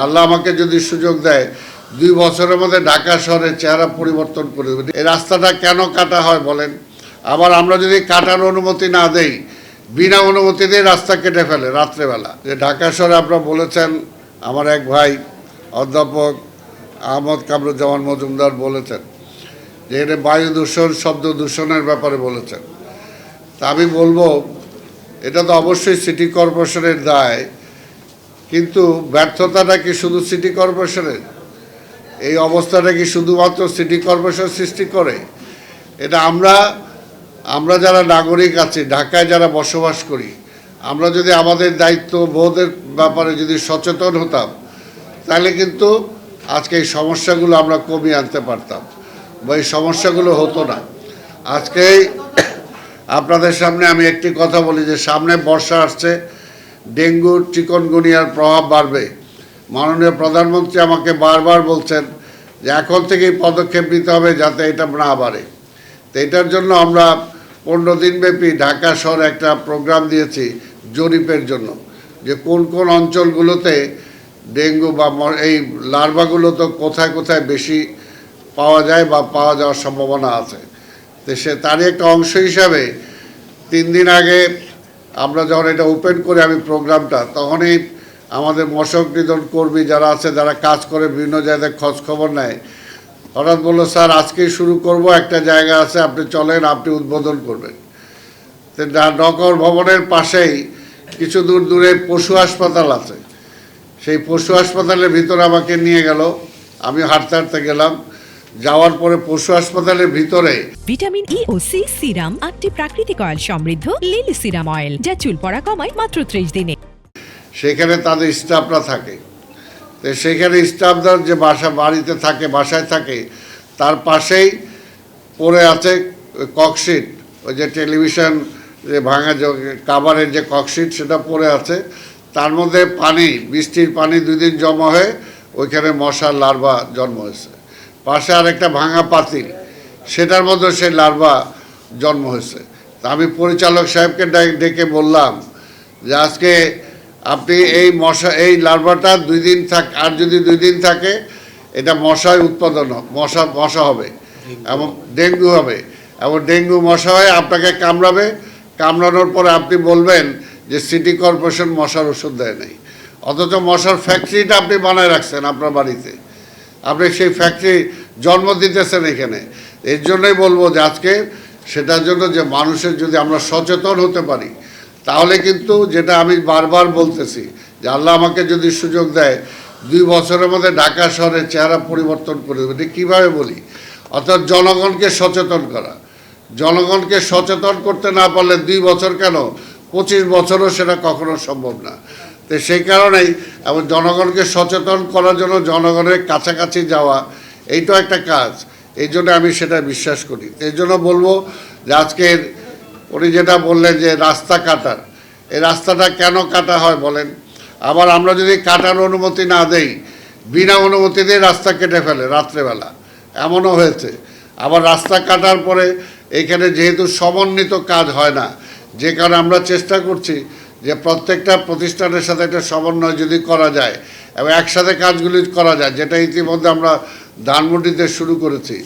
আল্লাহ আমাকে যদি সুযোগ দেয় ২ বছরের মধ্যে ঢাকা শহরের চেহারা পরিবর্তন করে দেবে। এই রাস্তাটা কেন কাটা হয় বলেন? আবার আমরা যদি কাটার অনুমতি না দেই, বিনা অনুমতিতে রাস্তা কেটে ফেলে রাত্রেবেলা। যে ঢাকা শহরে আপনারা বলেছেন, আমার এক ভাই অধ্যাপক আহমদ কামরুজ্জামান মজুমদার বলেছেন যে এটা বায়ু দূষণ, শব্দ দূষণের ব্যাপারে বলেছেন। তা আমি বলবো এটা তো অবশ্যই সিটি কর্পোরেশনের দায়, কিন্তু ব্যর্থতাটা কি শুধু সিটি কর্পোরেশনের? এই অবস্থাটা কি শুধুমাত্র সিটি কর্পোরেশন সৃষ্টি করে? এটা আমরা যারা নাগরিক আছি, ঢাকায় যারা বসবাস করি, আমরা যদি আমাদের দায়িত্ব বোধের ব্যাপারে যদি সচেতন হতাম, তাহলে কিন্তু আজকে এই সমস্যাগুলো আমরা কমিয়ে আনতে পারতাম বা এই সমস্যাগুলো হতো না। আজকে আপনাদের সামনে আমি একটি কথা বলি যে সামনে বর্ষা আসছে, ডেঙ্গু চিকনগুনিয়ার প্রভাব বাড়বে। মাননীয় প্রধানমন্ত্রী আমাকে বারবার বলছেন যে এখন থেকেই পদক্ষেপ নিতে হবে যাতে এটা না বাড়ে। তো এটার জন্য আমরা 15 দিনব্যাপী ঢাকা শহরে একটা প্রোগ্রাম দিয়েছি জরিপের জন্য, যে কোন কোন অঞ্চলগুলোতে ডেঙ্গু বা এই লার্ভাগুলো তো কোথায় কোথায় বেশি পাওয়া যায় বা পাওয়া যাওয়ার সম্ভাবনা আছে। তো তারই একটা অংশ হিসাবে 3 দিন আগে আমরা যখন এটা ওপেন করে আমি প্রোগ্রামটা, তখনই আমাদের মশক নিধন কর্মী যারা আছে, যারা কাজ করে বিভিন্ন জায়গায় খোঁজ খবর নেয়, হঠাৎ বললো স্যার আজকেই শুরু করব, একটা জায়গা আছে আপনি চলেন, আপনি উদ্বোধন করবেন। তো নগর ভবনের পাশেই কিছু দূর দূরে পশু হাসপাতাল আছে, সেই পশু হাসপাতালের ভিতরে আমাকে নিয়ে গেল। আমি হাঁটতে হাঁটতে গেলাম, যাওয়ার পরে পশু হাসপাতালের ভিতরে ভিটামিন ই ও সি সিরাম, 8টি প্রাকৃতিক অয়েল সমৃদ্ধ লিলি সিরাম অয়েল, যা চুল পড়া কমায় মাত্র 30 দিনে। সেখানে তাদের স্টাফরা থাকে। তো সেখানে স্টাফদের যে বাড়িতে থাকে, বাসায় থাকে, তার পাশেই পড়ে আছে ককশিট, ওই যে টেলিভিশন যে ভাঙা কাভারের যে ককশিট, সেটা পড়ে আছে। তার মধ্যে পানি, বৃষ্টির পানি 2 দিন জমা হয়ে ওইখানে মশার লার্ভা জন্ম হয়েছে। পাশে আরেকটা ভাঙা পাতিল, সেটার মধ্যে সেই লার্ভা জন্ম হয়েছে। তা আমি পরিচালক সাহেবকে ডেকে বললাম যে আজকে আপনি এই লার্ভাটা 2 দিন আর যদি 2 দিন থাকে, এটা মশায় উৎপাদন মশা হবে এবং ডেঙ্গু হবে, এবং ডেঙ্গু মশা হয়ে আপনাকে কামড়াবে। কামড়ানোর পরে আপনি বলবেন যে সিটি কর্পোরেশন মশার ওষুধ দেয় নাই, অথচ মশার ফ্যাক্টরিটা আপনি বানায় রাখছেন আপনার বাড়িতে, আপনি সেই ফ্যাক্টরি জন্ম দিতেছেন এখানে। এর জন্যই বলবো যে আজকে সেটার জন্য যে মানুষের যদি আমরা সচেতন হতে পারি, তাহলে কিন্তু, যেটা আমি বারবার বলতেছি, যে আল্লাহ আমাকে যদি সুযোগ দেয় 2 বছরের মধ্যে ঢাকা শহরের চেহারা পরিবর্তন করে দেবে। এটা কীভাবে বলি? অর্থাৎ জনগণকে সচেতন করা। জনগণকে সচেতন করতে না পারলে 2 বছর কেন, 25 বছরও সেটা কখনো সম্ভব না। তো সেই কারণেই এবং জনগণকে সচেতন করার জন্য জনগণের কাছাকাছি যাওয়া, এইটাও একটা কাজ। এই জন্য আমি সেটা বিশ্বাস করি। এই জন্য বলবো যে আজকের উনি যেটা বললেন যে রাস্তা কাটার, এই রাস্তাটা কেন কাটা হয় বলেন? আবার আমরা যদি কাটার অনুমতি না দেই, বিনা অনুমতিতে রাস্তা কেটে ফেলে রাত্রেবেলা, এমনও হয়েছে। আবার রাস্তা কাটার পরে এখানে যেহেতু সমন্বিত কাজ হয় না, যে কারণে আমরা চেষ্টা করছি যে প্রত্যেকটা প্রতিষ্ঠানের সাথে একটা সমন্বয় যদি করা যায় এবং একসাথে কাজগুলি করা যায়, যেটা ইতিমধ্যে আমরা ধানমন্ডিতে শুরু করেছি।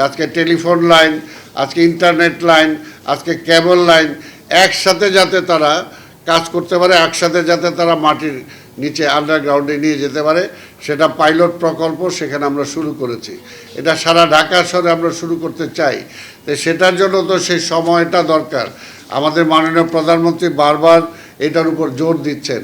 আজকে টেলিফোন লাইন, আজকে ইন্টারনেট লাইন, আজকে কেবল লাইন, একসাথে যাতে তারা কাজ করতে পারে, একসাথে যাতে তারা মাটির নিচে আন্ডারগ্রাউন্ডে নিয়ে যেতে পারে, সেটা পাইলট প্রকল্প সেখানে আমরা শুরু করেছি। এটা সারা ঢাকা শহরে আমরা শুরু করতে চাই। তো সেটার জন্য তো সেই সময়টা দরকার। আমাদের মাননীয় প্রধানমন্ত্রী বারবার এটার উপর জোর দিচ্ছেন।